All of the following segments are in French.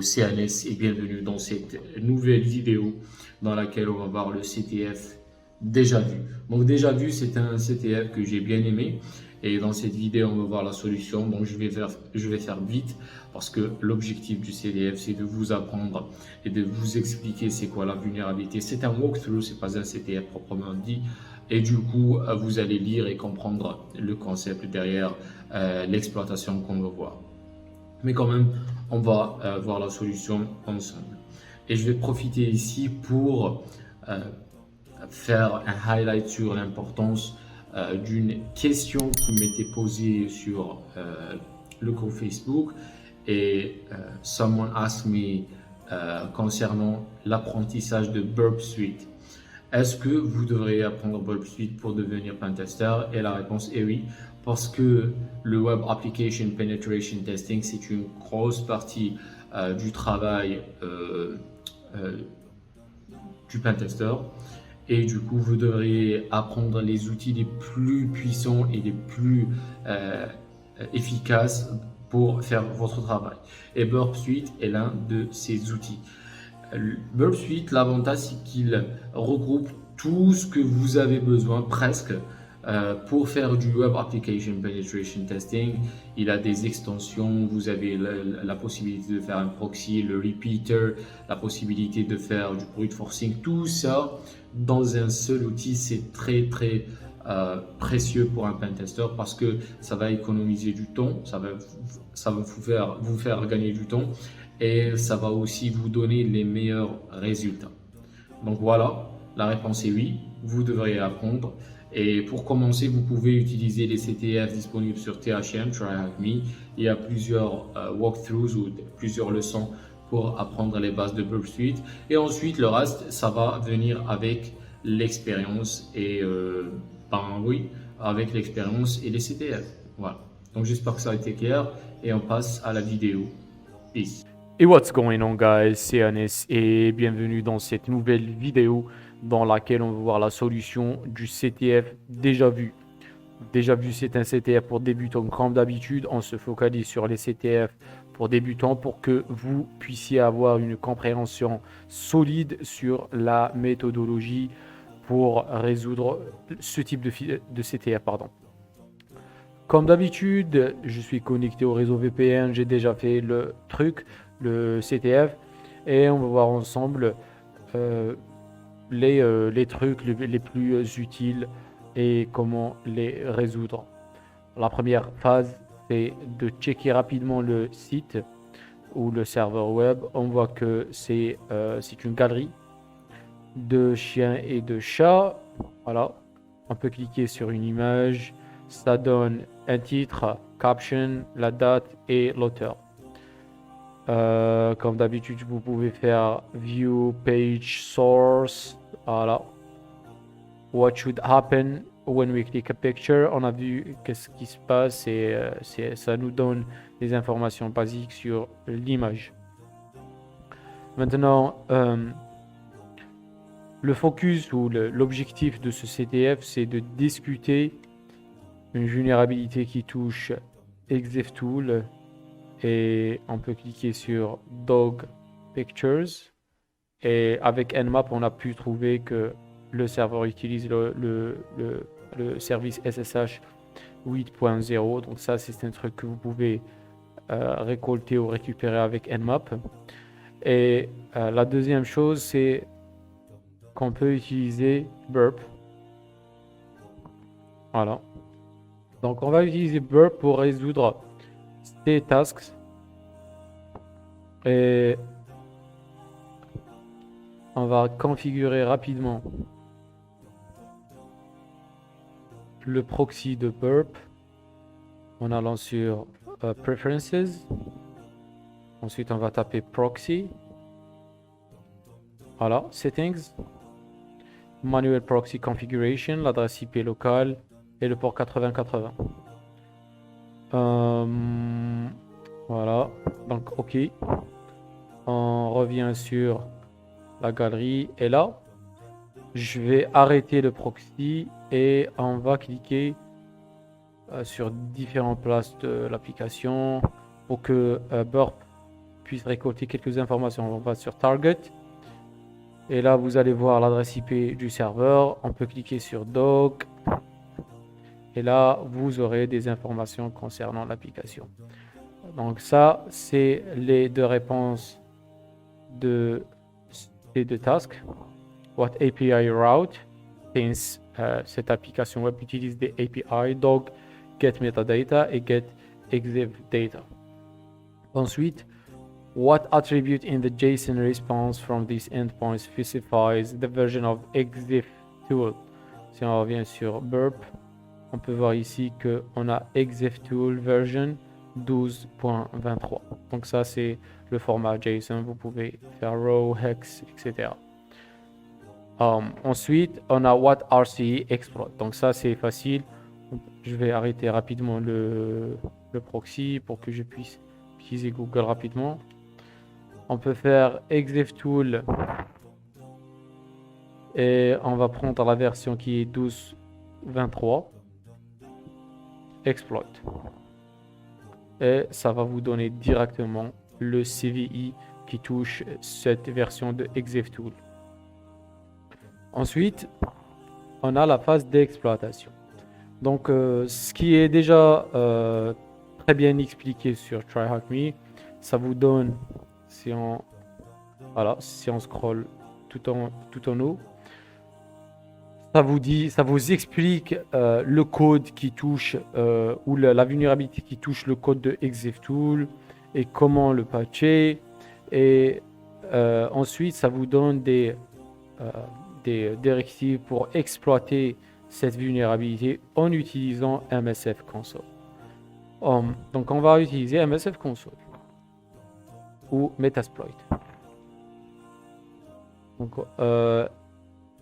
au CNS et bienvenue dans cette nouvelle vidéo dans laquelle on va voir le CTF déjà vu. Donc déjà vu, c'est un CTF que j'ai bien aimé et dans cette vidéo on va voir la solution. Donc je vais faire vite parce que l'objectif du CTF c'est de vous apprendre et de vous expliquer c'est quoi la vulnérabilité. C'est un walkthrough, c'est pas un CTF proprement dit et du coup vous allez lire et comprendre le concept derrière l'exploitation qu'on veut voir. Mais quand même, on va voir la solution ensemble. Et je vais profiter ici pour faire un highlight sur l'importance d'une question qui m'était posée sur le groupe Facebook. Et someone asked me concernant l'apprentissage de Burp Suite. Est-ce que vous devriez apprendre Burp Suite pour devenir pentester? Et la réponse est oui, parce que le Web Application Penetration Testing, c'est une grosse partie du travail du pentester. Et du coup, vous devriez apprendre les outils les plus puissants et les plus efficaces pour faire votre travail. Et Burp Suite est l'un de ces outils. Burp Suite, l'avantage c'est qu'il regroupe tout ce que vous avez besoin presque pour faire du Web Application Penetration Testing. Il a des extensions, vous avez la possibilité de faire un proxy, le repeater, la possibilité de faire du brute forcing, tout ça dans un seul outil, c'est très précieux pour un pentester parce que ça va économiser du temps, ça va vous faire gagner du temps et ça va aussi vous donner les meilleurs résultats. Donc voilà, la réponse est oui, vous devriez apprendre. Et pour commencer, vous pouvez utiliser les CTF disponibles sur THM, Try Hack Me. Il y a plusieurs walkthroughs ou plusieurs leçons pour apprendre les bases de Burp Suite. Et ensuite, le reste, ça va venir avec l'expérience et oui, avec l'expérience et les CTF. Voilà. Donc j'espère que ça a été clair et on passe à la vidéo. Peace. Et what's going on guys, c'est Anes et bienvenue dans cette nouvelle vidéo dans laquelle on va voir la solution du CTF déjà vu. Déjà vu, c'est un CTF pour débutants comme d'habitude, on se focalise sur les CTF pour débutants pour que vous puissiez avoir une compréhension solide sur la méthodologie pour résoudre ce type de CTF. Comme d'habitude, je suis connecté au réseau VPN, j'ai déjà fait le truc, le CTF, et on va voir ensemble les trucs les plus utiles et comment les résoudre. La première phase, c'est de checker rapidement le site ou le serveur web. On voit que c'est une galerie de chiens et de chats. Voilà, on peut cliquer sur une image, ça donne un titre, caption, la date et l'auteur. Comme d'habitude, vous pouvez faire view page source. Voilà. What should happen when we click a picture? On a vu qu'est-ce qui se passe et ça nous donne des informations basiques sur l'image. Maintenant, le focus ou l'objectif de ce CTF, c'est de discuter une vulnérabilité qui touche ExifTool. Et on peut cliquer sur Dog Pictures et avec Nmap on a pu trouver que le serveur utilise le service SSH 8.0, donc ça c'est un truc que vous pouvez récolter ou récupérer avec Nmap. Et la deuxième chose c'est qu'on peut utiliser Burp. Voilà, donc on va utiliser Burp pour résoudre ces tasks et on va configurer rapidement le proxy de Burp en allant sur Preferences. Ensuite on va taper Proxy, voilà, Settings, Manual Proxy Configuration, l'adresse IP locale et le port 8080. Voilà, donc OK. On revient sur la galerie et là, je vais arrêter le proxy et on va cliquer sur différentes places de l'application pour que Burp puisse récolter quelques informations. On va sur Target. Et là, vous allez voir l'adresse IP du serveur. On peut cliquer sur Doc. Et là, vous aurez des informations concernant l'application. Donc ça, c'est les deux réponses de ces deux tasks. What API route? Since cette application web utilise des API, donc get metadata et get exif data. Ensuite, what attribute in the JSON response from this endpoint specifies the version of exif tool? Si on revient sur burp, on peut voir ici qu'on a exif tool version 12.23. Donc ça, c'est le format JSON. Vous pouvez faire row, hex, etc. Ensuite, on a what RCE exploit. Donc ça, c'est facile. Je vais arrêter rapidement le proxy pour que je puisse utiliser Google rapidement. On peut faire exif tool et on va prendre la version qui est 12.23 exploit. Et ça va vous donner directement le CVI qui touche cette version de exif tool. Ensuite, on a la phase d'exploitation. Donc, ce qui est déjà très bien expliqué sur TryHackMe, ça vous donne, si on scrolle tout en haut, ça vous explique le code qui touche ou la vulnérabilité qui touche le code de exif tool et comment le patcher. Et ensuite, ça vous donne des directives pour exploiter cette vulnérabilité en utilisant MSF Console. Donc on va utiliser MSF Console ou Metasploit. Donc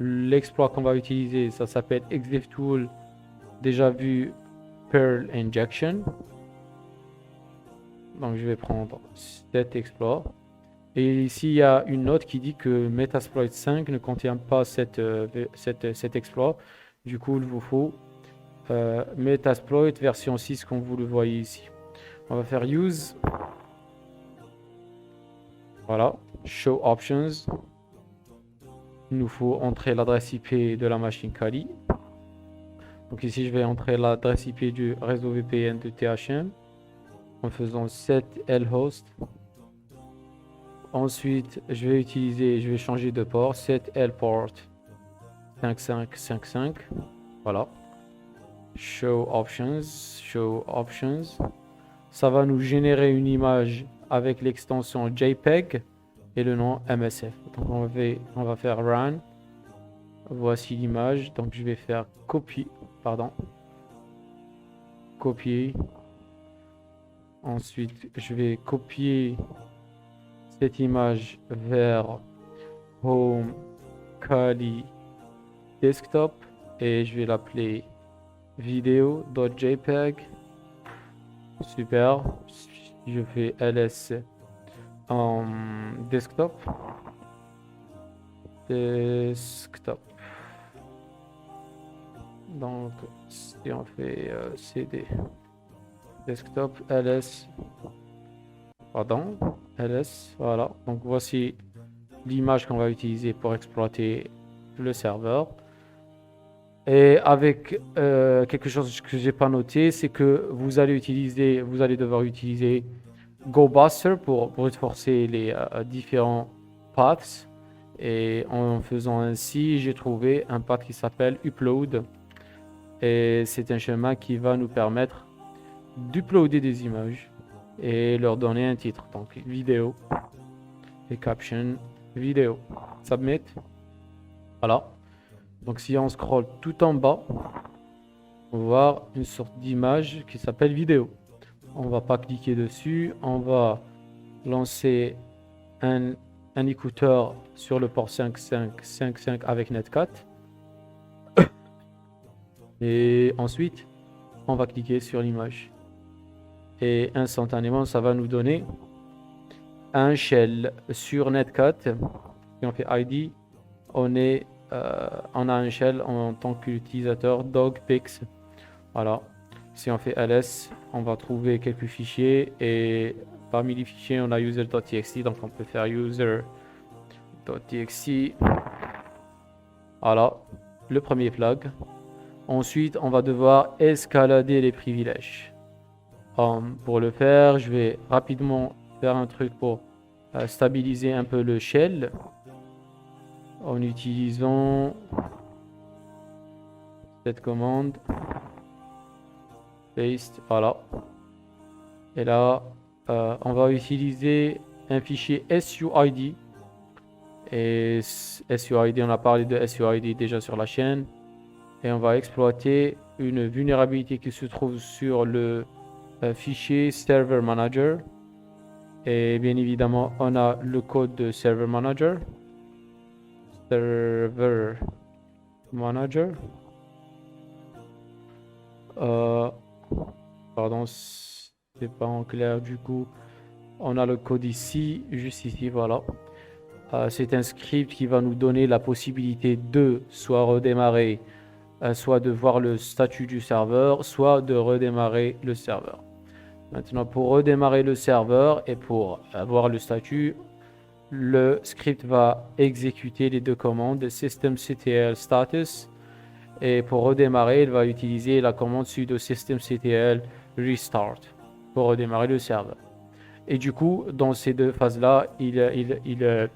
l'exploit qu'on va utiliser, ça s'appelle exif tool, déjà vu Perl Injection. Donc je vais prendre cet exploit. Et ici, il y a une note qui dit que Metasploit 5 ne contient pas cet exploit. Du coup, il vous faut Metasploit version 6, comme vous le voyez ici. On va faire use. Voilà. Show options. Il nous faut entrer l'adresse IP de la machine Kali. Donc ici, je vais entrer l'adresse IP du réseau VPN de THM en faisant set lhost. Ensuite, je vais changer de port, set lport 5555. Voilà. Show options. Ça va nous générer une image avec l'extension JPEG et le nom MSF. Donc on va faire run. Voici l'image. Donc je vais faire copier. Ensuite, je vais copier cette image vers Home Kali Desktop et je vais l'appeler vidéo.jpg. Super. Je fais ls en desktop. Donc si on fait cd desktop ls, voilà. Donc voici l'image qu'on va utiliser pour exploiter le serveur. Et avec quelque chose que j'ai pas noté, c'est que vous allez devoir utiliser GoBuster pour renforcer les différents paths. Et en faisant ainsi, j'ai trouvé un path qui s'appelle upload. Et c'est un schéma qui va nous permettre d'uploader des images et leur donner un titre. Donc vidéo et caption vidéo. Submit. Voilà. Donc si on scrolle tout en bas, on va voir une sorte d'image qui s'appelle vidéo. On va pas cliquer dessus. On va lancer un écouteur sur le port 5555 avec Netcat. Et ensuite, on va cliquer sur l'image. Et instantanément, ça va nous donner un shell sur Netcat. Si on fait ID, on a un shell en tant qu'utilisateur dogpix. Voilà. Si on fait ls, on va trouver quelques fichiers et parmi les fichiers, on a user.txt, donc on peut faire user.txt. Voilà, le premier flag. Ensuite, on va devoir escalader les privilèges. Pour le faire, je vais rapidement faire un truc pour stabiliser un peu le shell en utilisant cette commande paste. Voilà. Et là, on va utiliser un fichier SUID. Et SUID, on a parlé de SUID déjà sur la chaîne. Et on va exploiter une vulnérabilité qui se trouve sur le fichier Server Manager. Et bien évidemment, on a le code de Server Manager. Server Manager. Pardon, c'est pas en clair du coup. On a le code ici, juste ici, voilà. C'est un script qui va nous donner la possibilité de soit redémarrer, soit de voir le statut du serveur, soit de redémarrer le serveur. Maintenant, pour redémarrer le serveur et pour avoir le statut, le script va exécuter les deux commandes systemctl status. Et pour redémarrer, il va utiliser la commande sudo systemctl restart pour redémarrer le serveur. Et du coup, dans ces deux phases-là, le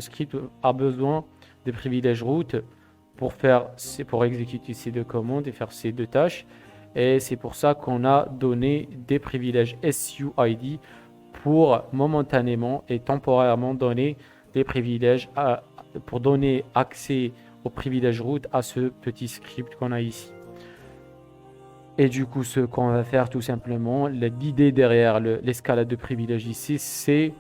script a besoin de privilèges root pour exécuter ces deux commandes et faire ces deux tâches. Et c'est pour ça qu'on a donné des privilèges SUID pour momentanément et temporairement donner des privilèges pour donner accès aux privilèges root à ce petit script qu'on a ici. Et du coup, ce qu'on va faire tout simplement, l'idée derrière l'escalade de privilèges ici, c'est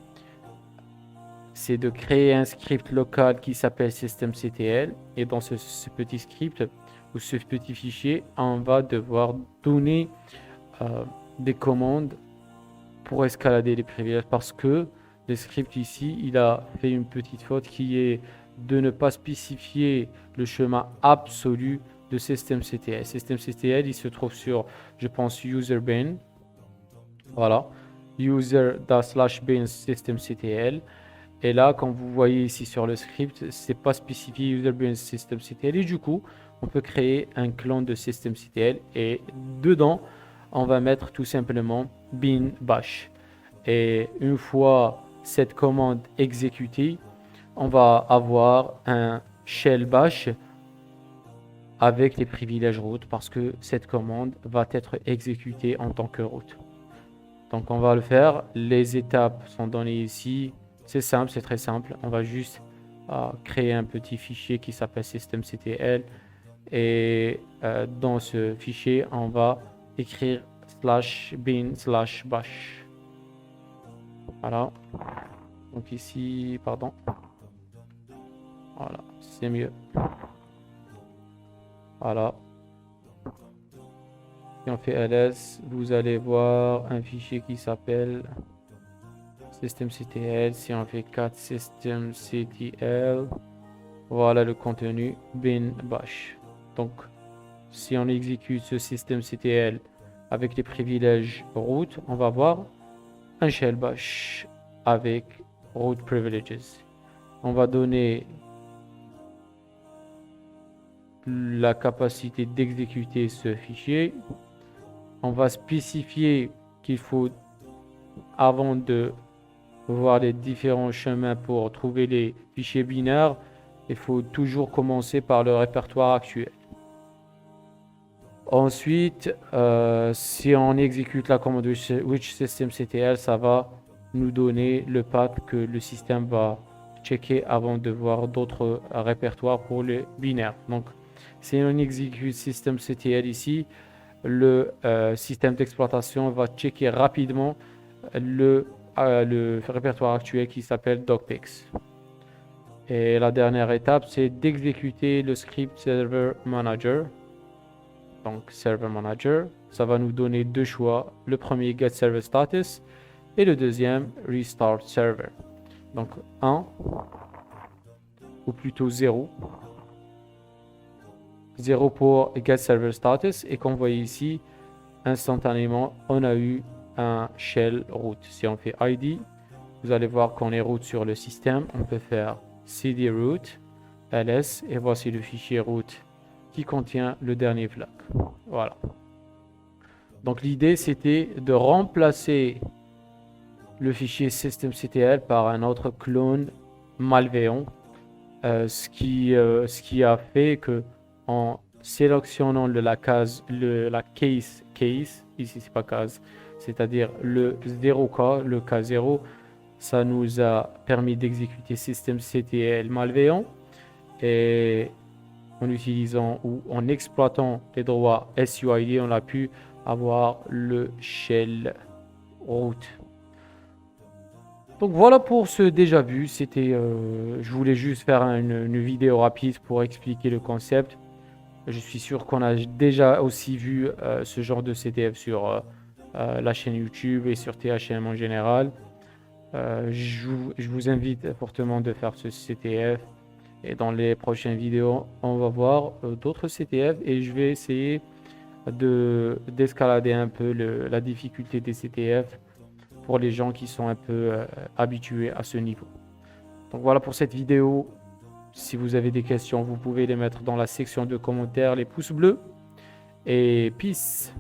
de créer un script local qui s'appelle systemctl. Et dans ce petit script ou ce petit fichier, on va devoir donner des commandes pour escalader les privilèges, parce que le script ici, il a fait une petite faute qui est de ne pas spécifier le chemin absolu de systemctl. Systemctl, il se trouve sur, je pense, user-bin. Voilà, user.bin systemctl. Et là, comme vous voyez ici sur le script, c'est pas spécifié user-bin systemctl. Et du coup, on peut créer un clone de systemctl. Et dedans, on va mettre tout simplement bin bash. Et une fois cette commande exécutée, on va avoir un shell bash avec les privilèges root, parce que cette commande va être exécutée en tant que root. Donc on va le faire. Les étapes sont données ici. C'est simple, c'est très simple. On va juste créer un petit fichier qui s'appelle systemctl. Et dans ce fichier, on va écrire /bin/bash. Voilà. Donc ici, pardon. Voilà, c'est mieux. Voilà. Si on fait ls, vous allez voir un fichier qui s'appelle systemctl. Si on fait cat systemctl, voilà le contenu bin bash. Donc, si on exécute ce systemctl avec les privilèges root, on va voir un shell bash avec root privileges. On va donner la capacité d'exécuter ce fichier. On va spécifier qu'il faut, avant de voir les différents chemins pour trouver les fichiers binaires, il faut toujours commencer par le répertoire actuel. Ensuite, si on exécute la commande which systemctl, ça va nous donner le path que le système va checker avant de voir d'autres répertoires pour les binaires. Donc, si on exécute systemctl ici, le système d'exploitation va checker rapidement le répertoire actuel qui s'appelle docpix. Et la dernière étape, c'est d'exécuter le script server manager. Donc server manager, ça va nous donner deux choix. Le premier, get server status, et le deuxième, restart server. Donc 1, ou plutôt 0. 0 pour get server status, et comme vous voyez ici, instantanément, on a eu un shell root. Si on fait id, vous allez voir qu'on est root sur le système. On peut faire cd root ls et voici le fichier root qui contient le dernier flag. Voilà. Donc l'idée c'était de remplacer le fichier systemctl par un autre clone malveillant, ce qui a fait que en sélectionnant la case, la case, ici c'est pas case, c'est-à-dire le 0K, le K0, ça nous a permis d'exécuter systemctl malveillant et en utilisant ou en exploitant les droits SUID, on a pu avoir le shell root. Donc voilà pour ce déjà vu. C'était, je voulais juste faire une vidéo rapide pour expliquer le concept. Je suis sûr qu'on a déjà aussi vu ce genre de CTF sur la chaîne YouTube et sur THM en général. Je vous invite fortement de faire ce CTF. Et dans les prochaines vidéos, on va voir d'autres CTF et je vais essayer d'escalader un peu la difficulté des CTF pour les gens qui sont un peu habitués à ce niveau. Donc voilà pour cette vidéo. Si vous avez des questions, vous pouvez les mettre dans la section de commentaires, les pouces bleus. Et peace!